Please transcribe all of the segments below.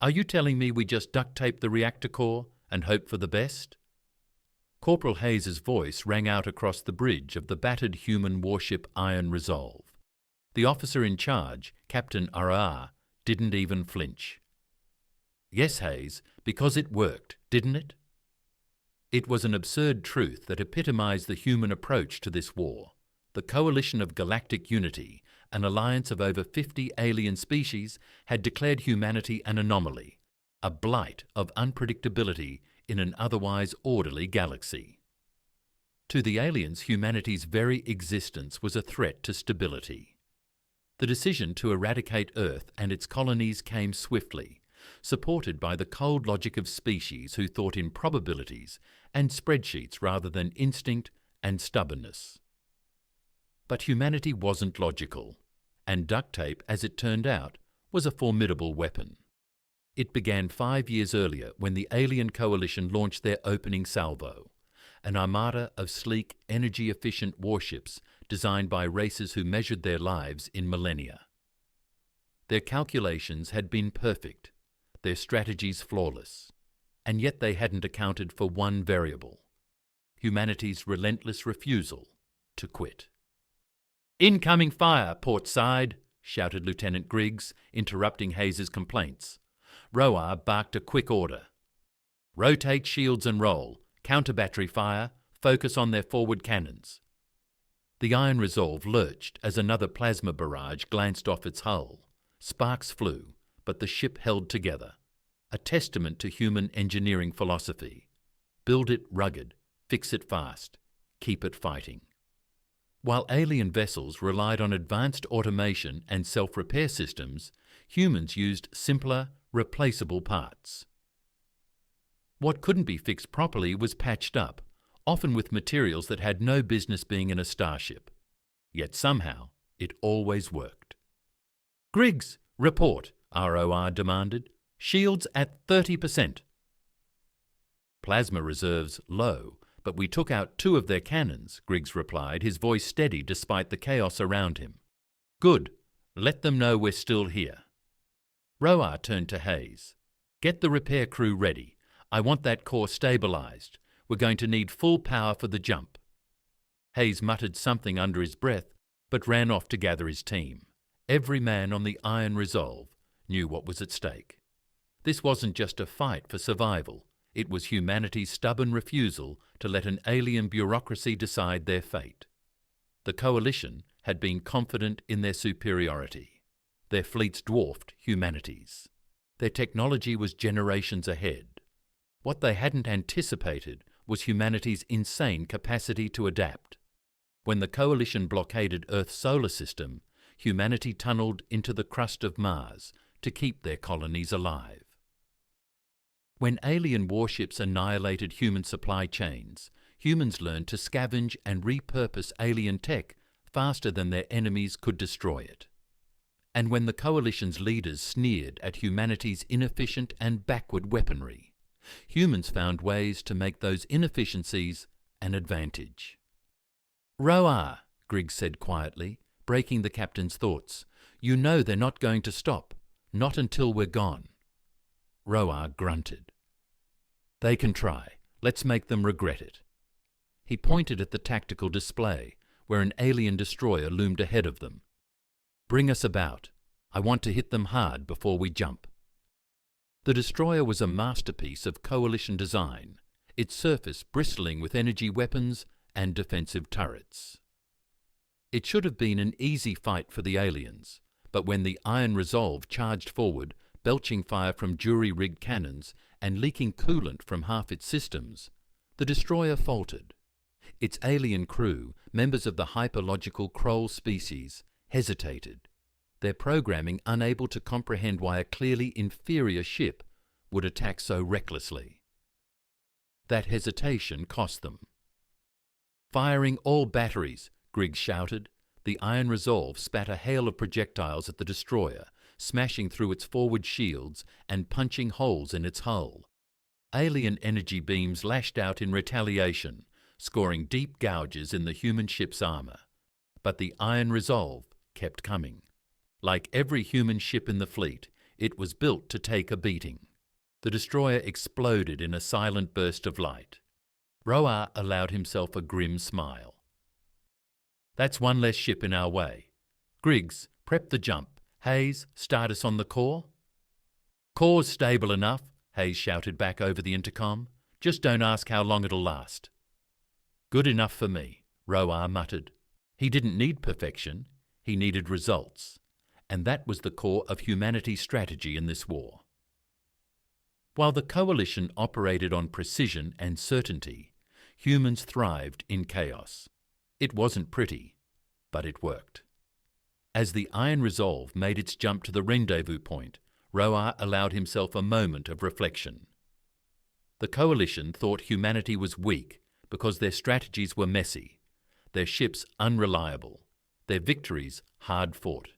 Are you telling me we just duct tape the reactor core and hope for the best? Corporal Hayes's voice rang out across the bridge of the battered human warship Iron Resolve. The officer in charge, Captain Arar, didn't even flinch. Yes, Hayes, because it worked, didn't it? It was an absurd truth that epitomized the human approach to this war. The coalition of galactic unity, an alliance of over 50 alien species, had declared humanity an anomaly, a blight of unpredictability in an otherwise orderly galaxy. To the aliens, humanity's very existence was a threat to stability. The decision to eradicate Earth and its colonies came swiftly, supported by the cold logic of species who thought in probabilities and spreadsheets rather than instinct and stubbornness. But humanity wasn't logical, and duct tape, as it turned out, was a formidable weapon. It began 5 years earlier when the alien coalition launched their opening salvo, an armada of sleek, energy-efficient warships designed by races who measured their lives in millennia. Their calculations had been perfect, their strategies flawless, and yet they hadn't accounted for one variable: humanity's relentless refusal to quit. "Incoming fire, port side!" shouted Lieutenant Griggs, interrupting Hayes's complaints. Roar barked a quick order. "Rotate shields and roll. Counter-battery fire. Focus on their forward cannons." The Iron Resolve lurched as another plasma barrage glanced off its hull. Sparks flew, but the ship held together, a testament to human engineering philosophy. Build it rugged, fix it fast, keep it fighting. While alien vessels relied on advanced automation and self-repair systems, humans used simpler, replaceable parts. What couldn't be fixed properly was patched up, often with materials that had no business being in a starship. Yet somehow, it always worked. "Griggs, report," ROR demanded. "Shields at 30%. "Plasma reserves low, but we took out 2 of their cannons," Griggs replied, his voice steady despite the chaos around him. "Good. Let them know we're still here." Roar turned to Hayes. "Get the repair crew ready. I want that core stabilized. We're going to need full power for the jump." Hayes muttered something under his breath, but ran off to gather his team. Every man on the Iron Resolve knew what was at stake. This wasn't just a fight for survival. It was humanity's stubborn refusal to let an alien bureaucracy decide their fate. The coalition had been confident in their superiority. Their fleets dwarfed humanity's. Their technology was generations ahead. What they hadn't anticipated was humanity's insane capacity to adapt. When the coalition blockaded Earth's solar system, humanity tunneled into the crust of Mars to keep their colonies alive. When alien warships annihilated human supply chains, humans learned to scavenge and repurpose alien tech faster than their enemies could destroy it. And when the coalition's leaders sneered at humanity's inefficient and backward weaponry, humans found ways to make those inefficiencies an advantage. "Roar," Griggs said quietly, breaking the captain's thoughts. "You know they're not going to stop. Not until we're gone." Roar grunted. "They can try. Let's make them regret it." He pointed at the tactical display, where an alien destroyer loomed ahead of them. "Bring us about. I want to hit them hard before we jump." The destroyer was a masterpiece of coalition design, its surface bristling with energy weapons and defensive turrets. It should have been an easy fight for the aliens, but when the Iron Resolve charged forward, belching fire from jury-rigged cannons and leaking coolant from half its systems, the destroyer faltered. Its alien crew, members of the hyperlogical Kroll species, hesitated, their programming unable to comprehend why a clearly inferior ship would attack so recklessly. That hesitation cost them. "Firing all batteries," Griggs shouted. The Iron Resolve spat a hail of projectiles at the destroyer, smashing through its forward shields and punching holes in its hull. Alien energy beams lashed out in retaliation, scoring deep gouges in the human ship's armor. But the Iron Resolve kept coming. Like every human ship in the fleet, It was built to take a beating. The destroyer exploded in a silent burst of light. Roar allowed himself a grim smile. That's one less ship in our way. Griggs, prep the jump. Hayes, start us on the core. Core's stable enough, Hayes shouted back over the intercom. Just don't ask how long it'll last. Good enough for me, Roar muttered. He didn't need perfection, he needed results. And that was the core of humanity's strategy in this war. While the coalition operated on precision and certainty, humans thrived in chaos. It wasn't pretty, but it worked. As the Iron Resolve made its jump to the rendezvous point, Roar allowed himself a moment of reflection. The coalition thought humanity was weak because their strategies were messy, their ships unreliable, their victories hard-fought.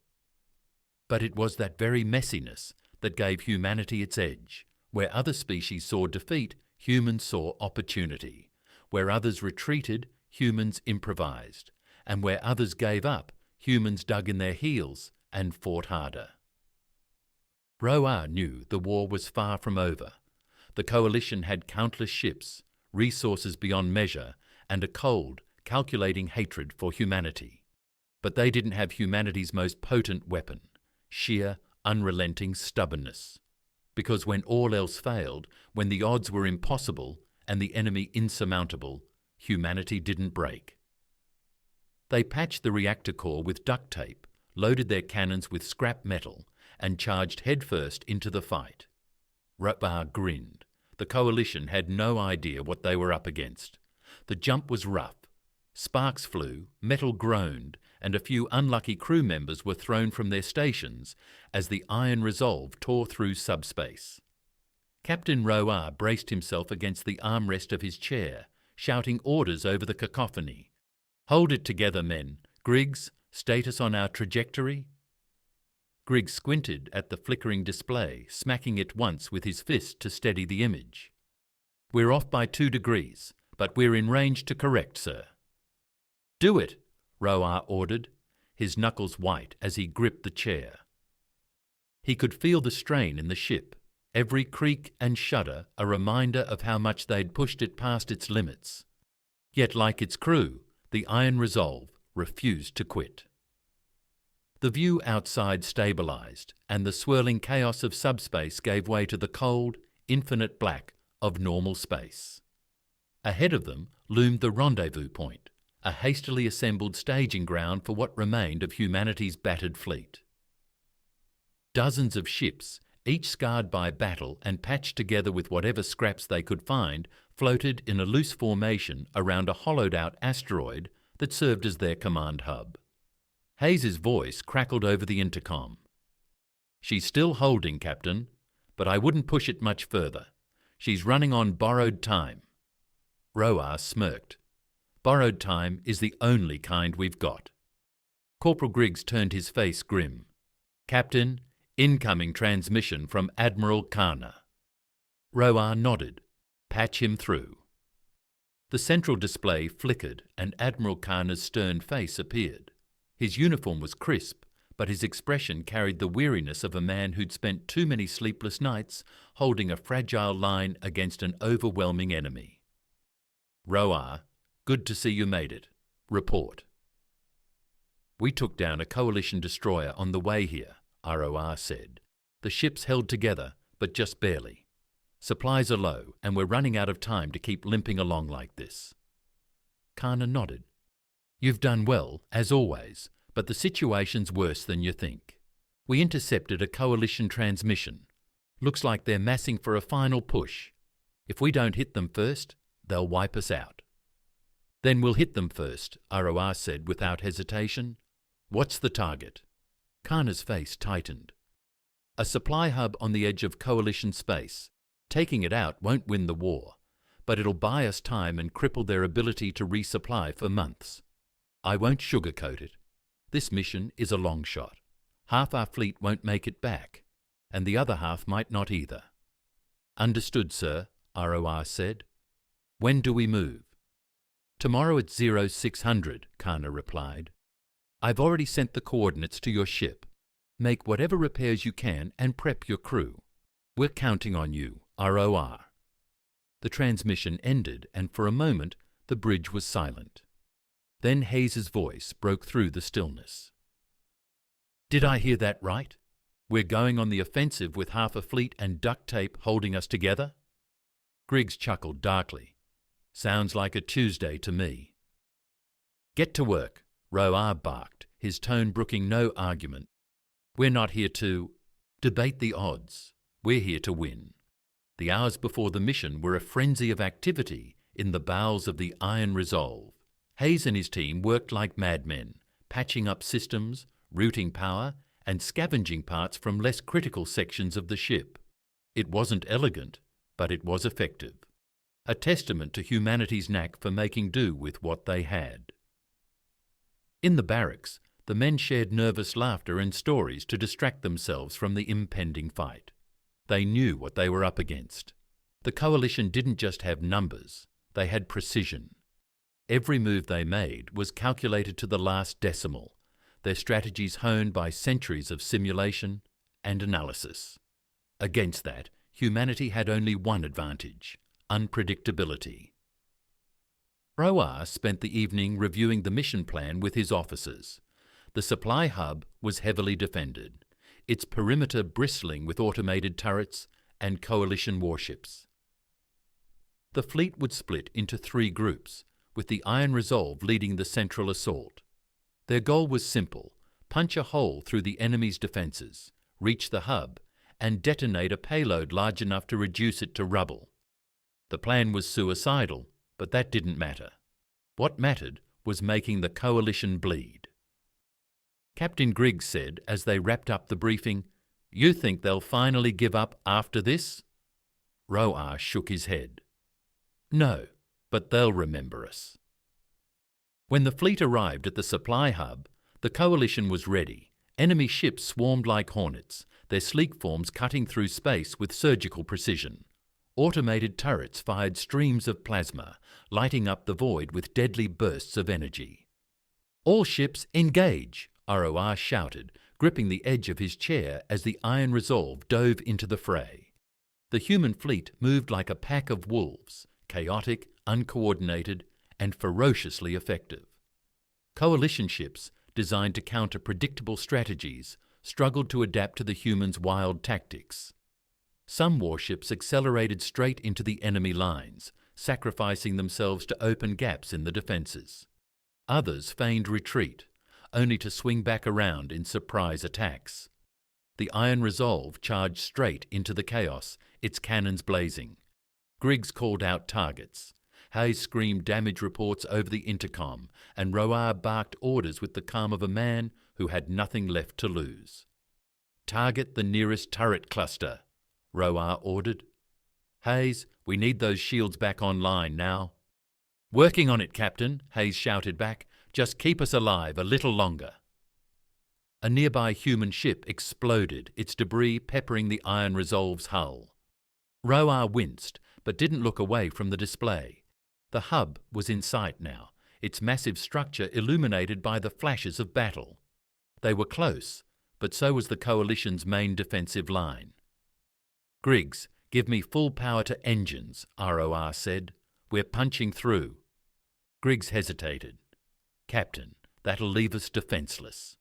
But it was that very messiness that gave humanity its edge. Where other species saw defeat, humans saw opportunity. Where others retreated, humans improvised. And where others gave up, humans dug in their heels and fought harder. Roar knew the war was far from over. The coalition had countless ships, resources beyond measure, and a cold, calculating hatred for humanity. But they didn't have humanity's most potent weapon, sheer, unrelenting stubbornness. Because when all else failed, when the odds were impossible and the enemy insurmountable, humanity didn't break. They patched the reactor core with duct tape, loaded their cannons with scrap metal, and charged headfirst into the fight. Roar grinned. The coalition had no idea what they were up against. The jump was rough. Sparks flew, metal groaned, and a few unlucky crew members were thrown from their stations as the Iron Resolve tore through subspace. Captain Roar braced himself against the armrest of his chair, shouting orders over the cacophony. "Hold it together, men. Griggs, status on our trajectory?" Griggs squinted at the flickering display, smacking it once with his fist to steady the image. "We're off by 2 degrees, but we're in range to correct, sir." "Do it," Roar ordered, his knuckles white as he gripped the chair. He could feel the strain in the ship, every creak and shudder a reminder of how much they'd pushed it past its limits. Yet, like its crew, the Iron Resolve refused to quit. The view outside stabilized, and the swirling chaos of subspace gave way to the cold, infinite black of normal space. Ahead of them loomed the rendezvous point, a hastily assembled staging ground for what remained of humanity's battered fleet. Dozens of ships, each scarred by battle and patched together with whatever scraps they could find, floated in a loose formation around a hollowed-out asteroid that served as their command hub. Hayes's voice crackled over the intercom. "She's still holding, Captain, but I wouldn't push it much further. She's running on borrowed time." Roar smirked. "Borrowed time is the only kind we've got." Corporal Griggs turned his face grim. "Captain, incoming transmission from Admiral Kana." Roar nodded. "Patch him through." The central display flickered and Admiral Kana's stern face appeared. His uniform was crisp, but his expression carried the weariness of a man who'd spent too many sleepless nights holding a fragile line against an overwhelming enemy. "Roar, good to see you made it. Report." "We took down a coalition destroyer on the way here," ROR said. "The ship's held together, but just barely. Supplies are low, and we're running out of time to keep limping along like this." Kana nodded. "You've done well, as always, but the situation's worse than you think. We intercepted a coalition transmission. Looks like they're massing for a final push. If we don't hit them first, they'll wipe us out." "Then we'll hit them first," ROR said without hesitation. "What's the target?" Kana's face tightened. "A supply hub on the edge of coalition space. Taking it out won't win the war, but it'll buy us time and cripple their ability to resupply for months. I won't sugarcoat it. This mission is a long shot. Half our fleet won't make it back, and the other half might not either." "Understood, sir," ROR said. "When do we move?" "Tomorrow at 0600, Kana replied. "I've already sent the coordinates to your ship. Make whatever repairs you can and prep your crew. We're counting on you, ROR. The transmission ended, and for a moment the bridge was silent. Then Hayes's voice broke through the stillness. Did I hear that right? We're going on the offensive with half a fleet and duct tape holding us together? Griggs chuckled darkly. Sounds like a Tuesday to me. Get to work, ROR barked, his tone brooking no argument. We're not here to debate the odds. We're here to win. The hours before the mission were a frenzy of activity in the bowels of the Iron Resolve. Hayes and his team worked like madmen, patching up systems, routing power, and scavenging parts from less critical sections of the ship. It wasn't elegant, but it was effective. A testament to humanity's knack for making do with what they had. In the barracks, the men shared nervous laughter and stories to distract themselves from the impending fight. They knew what they were up against. The coalition didn't just have numbers, they had precision. Every move they made was calculated to the last decimal, their strategies honed by centuries of simulation and analysis. Against that, humanity had only one advantage: unpredictability. ROR spent the evening reviewing the mission plan with his officers. The supply hub was heavily defended, its perimeter bristling with automated turrets and coalition warships. The fleet would split into 3 groups, with the Iron Resolve leading the central assault. Their goal was simple: punch a hole through the enemy's defences, reach the hub, and detonate a payload large enough to reduce it to rubble. The plan was suicidal, but that didn't matter. What mattered was making the coalition bleed. Captain Griggs said as they wrapped up the briefing, "You think they'll finally give up after this?" ROR shook his head. "No, but they'll remember us." When the fleet arrived at the supply hub, the coalition was ready. Enemy ships swarmed like hornets, their sleek forms cutting through space with surgical precision. Automated turrets fired streams of plasma, lighting up the void with deadly bursts of energy. "All ships engage!" ROR shouted, gripping the edge of his chair as the Iron Resolve dove into the fray. The human fleet moved like a pack of wolves, chaotic, uncoordinated, and ferociously effective. Coalition ships, designed to counter predictable strategies, struggled to adapt to the humans' wild tactics. Some warships accelerated straight into the enemy lines, sacrificing themselves to open gaps in the defences. Others feigned retreat, only to swing back around in surprise attacks. The Iron Resolve charged straight into the chaos, its cannons blazing. Griggs called out targets. Hayes screamed damage reports over the intercom, and ROR barked orders with the calm of a man who had nothing left to lose. "Target the nearest turret cluster," ROR ordered. "Hayes, we need those shields back online now." "Working on it, Captain," Hayes shouted back. "Just keep us alive a little longer." A nearby human ship exploded, its debris peppering the Iron Resolve's hull. ROR winced, but didn't look away from the display. The hub was in sight now, its massive structure illuminated by the flashes of battle. They were close, but so was the coalition's main defensive line. "Griggs, give me full power to engines," ROR said. "We're punching through." Griggs hesitated. "Captain, that'll leave us defenceless."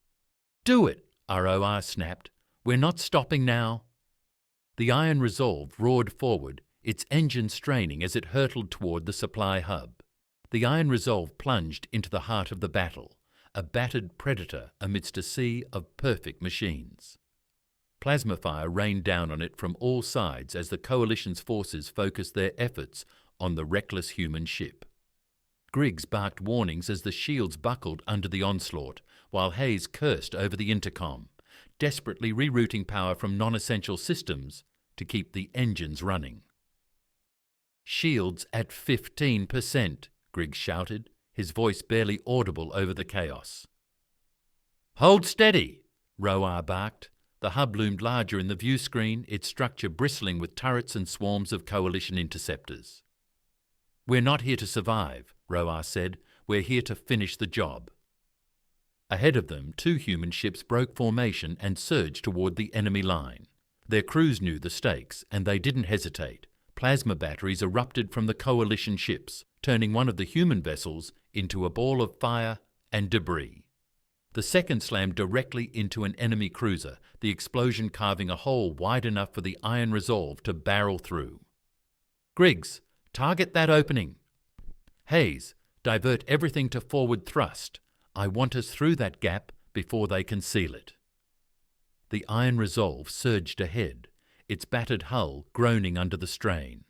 "Do it," ROR snapped. "We're not stopping now." The Iron Resolve roared forward, its engine straining as it hurtled toward the supply hub. The Iron Resolve plunged into the heart of the battle, a battered predator amidst a sea of perfect machines. Plasma fire rained down on it from all sides as the coalition's forces focused their efforts on the reckless human ship. Griggs barked warnings as the shields buckled under the onslaught, while Hayes cursed over the intercom, desperately rerouting power from non-essential systems to keep the engines running. "Shields at 15%, Griggs shouted, his voice barely audible over the chaos. "Hold steady," ROR barked. The hub loomed larger in the view screen, its structure bristling with turrets and swarms of coalition interceptors. "We're not here to survive," ROR said. "We're here to finish the job." Ahead of them, 2 human ships broke formation and surged toward the enemy line. Their crews knew the stakes, and they didn't hesitate. Plasma batteries erupted from the coalition ships, turning one of the human vessels into a ball of fire and debris. The second slammed directly into an enemy cruiser, the explosion carving a hole wide enough for the iron resolve to barrel through. "Griggs, target that opening." "Hayes, divert everything to forward thrust. I want us through that gap before they can seal it." The iron resolve surged ahead, its battered hull groaning under the strain.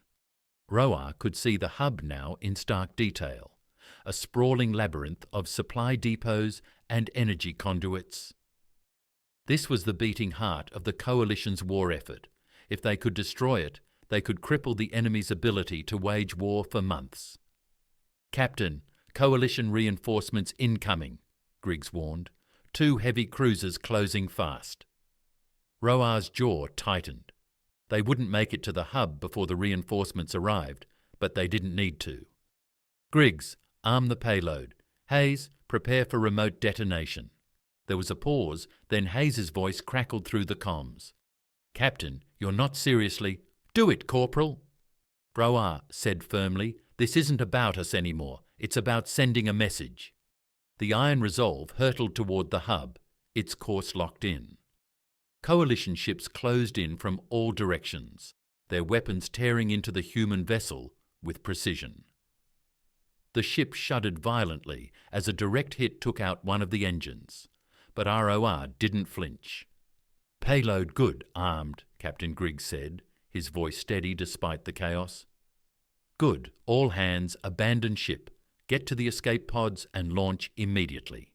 Roar could see the hub now in stark detail, a sprawling labyrinth of supply depots and energy conduits. This was the beating heart of the Coalition's war effort. If they could destroy it, they could cripple the enemy's ability to wage war for months. "Captain, Coalition reinforcements incoming," Griggs warned. 2 heavy cruisers closing fast. Roar's jaw tightened. They wouldn't make it to the hub before the reinforcements arrived, but they didn't need to. "Griggs, arm the payload. Hayes, prepare for remote detonation." There was a pause, then Hayes's voice crackled through the comms. "Captain, you're not seriously—" "Do it, Corporal!" Roar said firmly. "This isn't about us anymore. It's about sending a message." The iron resolve hurtled toward the hub, its course locked in. Coalition ships closed in from all directions, their weapons tearing into the human vessel with precision. The ship shuddered violently as a direct hit took out one of the engines, but ROR didn't flinch. "Payload good, armed," Captain Griggs said, his voice steady despite the chaos. "Good. All hands, abandon ship. Get to the escape pods and launch immediately."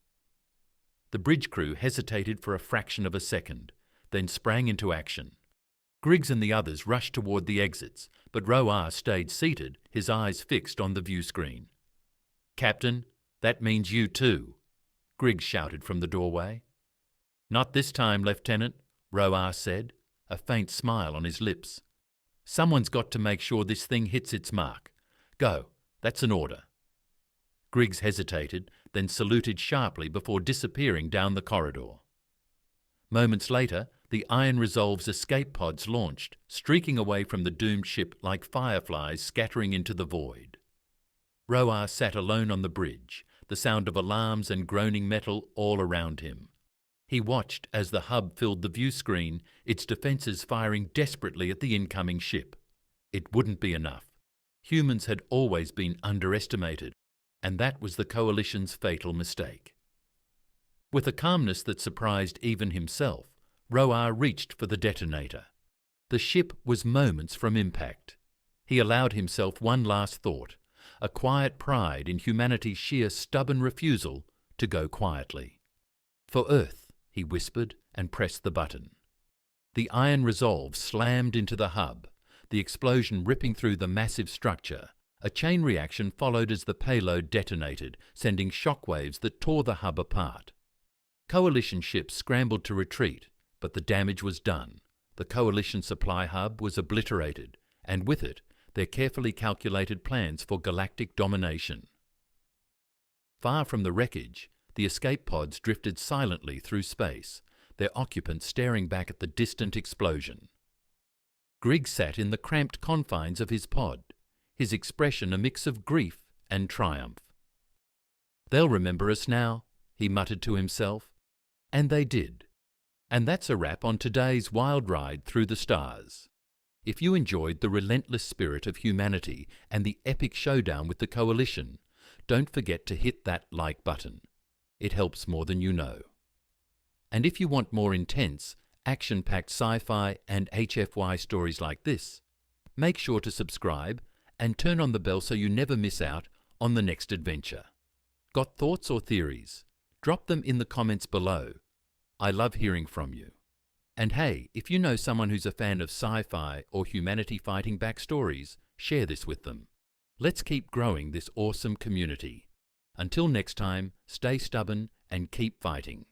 The bridge crew hesitated for a fraction of a second, then sprang into action. Griggs and the others rushed toward the exits, but Roar stayed seated, his eyes fixed on the view screen. "Captain, that means you too," Griggs shouted from the doorway. "Not this time, Lieutenant," Roar said, a faint smile on his lips. "Someone's got to make sure this thing hits its mark. Go, that's an order." Griggs hesitated, then saluted sharply before disappearing down the corridor. Moments later, the Iron Resolve's escape pods launched, streaking away from the doomed ship like fireflies scattering into the void. Roar sat alone on the bridge, the sound of alarms and groaning metal all around him. He watched as the hub filled the view screen, its defences firing desperately at the incoming ship. It wouldn't be enough. Humans had always been underestimated, and that was the Coalition's fatal mistake. With a calmness that surprised even himself, Roar reached for the detonator. The ship was moments from impact. He allowed himself one last thought, a quiet pride in humanity's sheer stubborn refusal to go quietly. "For Earth," he whispered and pressed the button. The Iron Resolve slammed into the hub, the explosion ripping through the massive structure. A chain reaction followed as the payload detonated, sending shockwaves that tore the hub apart. Coalition ships scrambled to retreat, but the damage was done. The Coalition supply hub was obliterated, and with it, their carefully calculated plans for galactic domination. Far from the wreckage, the escape pods drifted silently through space, their occupants staring back at the distant explosion. Griggs sat in the cramped confines of his pod, his expression a mix of grief and triumph. "They'll remember us now," he muttered to himself. And they did. And that's a wrap on today's wild ride through the stars. If you enjoyed the relentless spirit of humanity and the epic showdown with the Coalition, don't forget to hit that like button. It helps more than you know. And if you want more intense, action-packed sci-fi and HFY stories like this, make sure to subscribe and turn on the bell so you never miss out on the next adventure. Got thoughts or theories? Drop them in the comments below. I love hearing from you. And hey, if you know someone who's a fan of sci-fi or humanity fighting back stories, share this with them. Let's keep growing this awesome community. Until next time, stay stubborn and keep fighting.